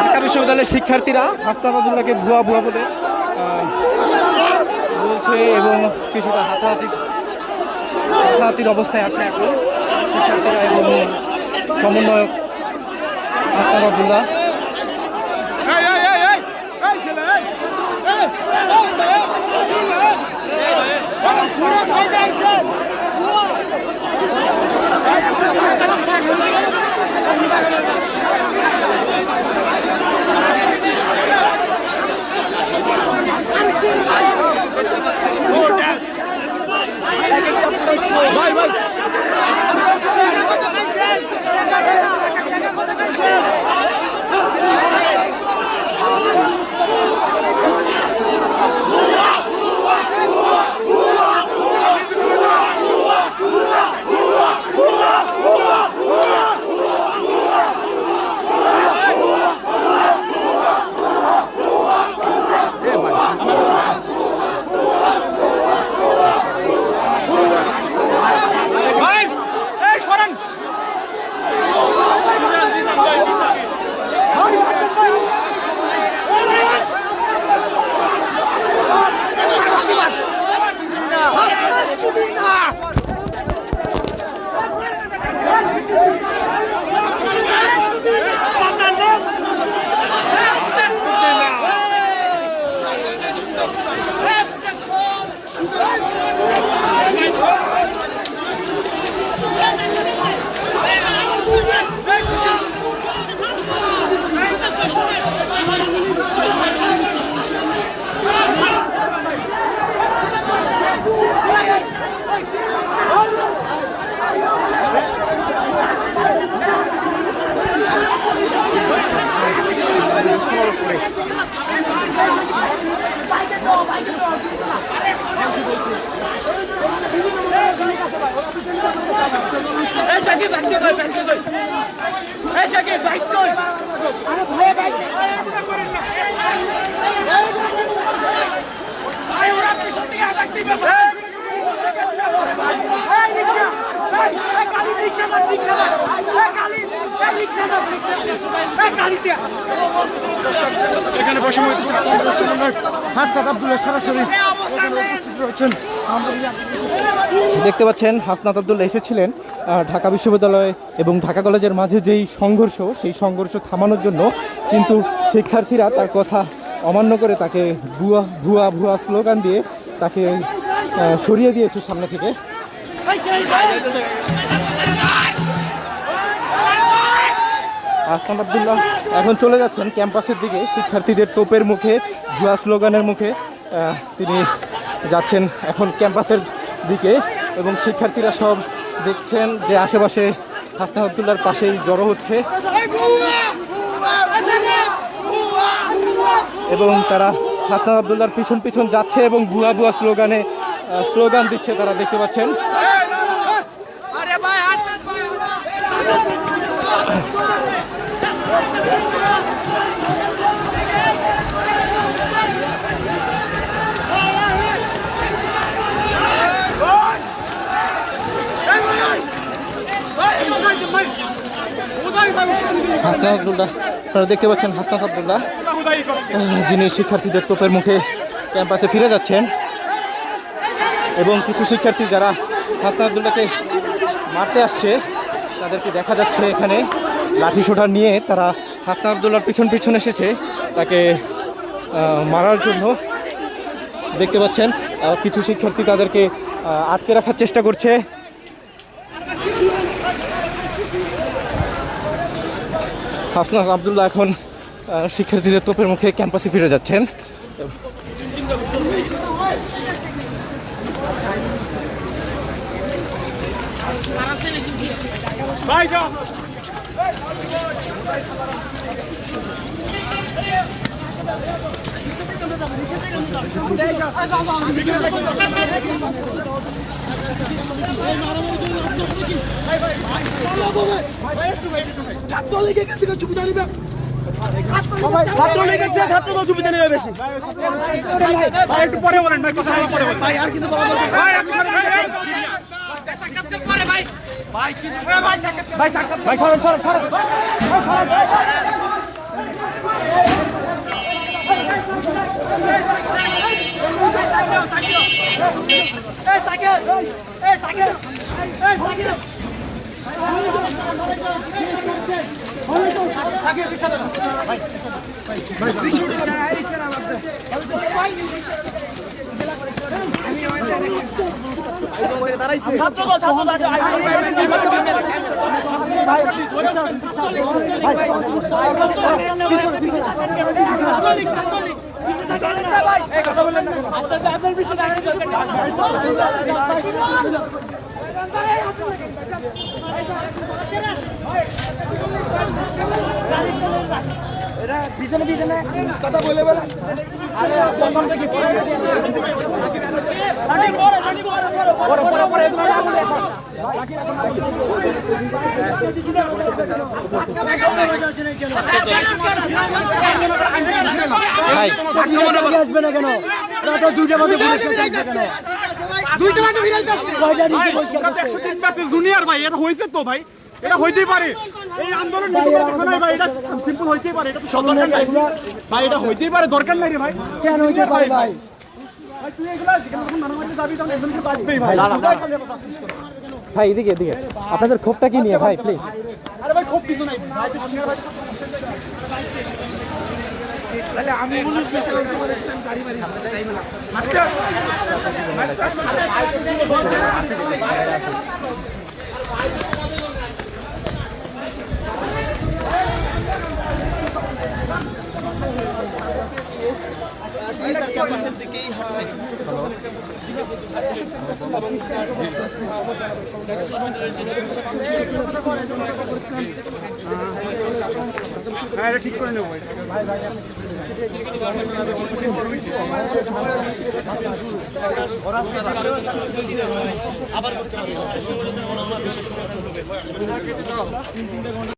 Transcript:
ঢাকা বিশ্ববিদ্যালয়ের শিক্ষার্থীরা হাসনাত আব্দুল্লাহকে ভুয়া ভুয়া বলে বলছে এবং কিছুটা হাতাহাতির অবস্থায় আছে এখন শিক্ষার্থীরা এবং সমন্বয়ক হাসনাত আব্দুল্লাহ। এখানে হাসনাত আব্দুল্লাহ সরাসরি দেখতে পাচ্ছেন হাসনাত আব্দুল্লাহ এসেছিলেন ঢাকা বিশ্ববিদ্যালয় এবং ঢাকা কলেজের মাঝে যেই সংঘর্ষ সেই সংঘর্ষ থামানোর জন্য, কিন্তু শিক্ষার্থীরা তার কথা অমান্য করে তাকে ভুয়া ভুয়া ভুয়া স্লোগান দিয়ে তাকে সরিয়ে দিয়েছে সামনে থেকে। হাসনাত আব্দুল্লাহ এখন চলে যাচ্ছেন ক্যাম্পাসের দিকে, শিক্ষার্থীদের তোপের মুখে ভুয়া স্লোগানের মুখে তিনি যাচ্ছেন এখন ক্যাম্পাসের দিকে এবং শিক্ষার্থীরা সব দেখছেন যে আশেপাশে হাসনাত আব্দুল্লাহর পাশেই জড়ো হচ্ছে এবং তারা হাসনাত আব্দুল্লাহর পিছন পিছন যাচ্ছে এবং ভুয়া ভুয়া স্লোগান দিচ্ছে তারা, দেখতে পাচ্ছেন। হাসনাত আব্দুল্লাহ, আপনারা দেখতে পাচ্ছেন হাসনাত আব্দুল্লাহ যিনি শিক্ষার্থীদের তোপের মুখে ক্যাম্পাসে ফিরে যাচ্ছেন এবং কিছু শিক্ষার্থী যারা হাসনাত আব্দুল্লাহকে মারতে আসছে তাদেরকে দেখা যাচ্ছে এখানে লাঠি সোটা নিয়ে তারা হাসনাত আব্দুল্লাহর পিছন পিছন এসেছে তাকে মারার জন্য। দেখতে পাচ্ছেন কিছু শিক্ষার্থী তাদেরকে আটকে রাখার চেষ্টা করছে। হাসনাত আব্দুল্লাহ এখন শিক্ষার্থীদের তোপের মুখে ক্যাম্পাসে ফিরে যাচ্ছেন। ছাত্রলীগের কাছ থেকে সুবিধা নিবে, ছাত্রলীগের চেয়ে ছাত্রদল সুবিধা নেবে বেশি। একটু পরে বলেন ভাই, কথা পরে বলেন ভাই, আর কিছু বলা দরকার ভাই। ভাই সরো সরো সরো পিছনে পিছনে কথা বলে বলে আরে প্রথম থেকে ভাই আসবে না কেন রাত 2টা বাজে দুইটা বাজে ফিরে আসছে কয়টা দিকে পরিষ্কার করছে জুনিয়র ভাই এটা হইছে তো ভাই এটা হইতেই পারে এই আন্দোলন দেখা নাই ভাই এটা সিম্পল হইতেই পারে এটা তো সব দরকার নাই ভাই এটা হইতেই পারে দরকার নাই রে ভাই কেন হইতে পারে ভাই ভাই তুই এগুলা যখন মানবাধিকার দাবি তখন একজনকে বাঁচবেই ভাই ভাই এদিকে এদিকে আপনাদের ক্ষোভটা কি নিয়ে ভাই প্লিজ আরে ভাই খুব কিছু নাই ভাই তো জুনিয়র ভাই তাহলে আমি পুলিশ স্টেশন তোমাদের গাড়ি মারি যাইবে না মারতে ক্যাম্পাসের দিকেই হাঁটছে হ্যাঁ এটা ঠিক করে নেবো ভাই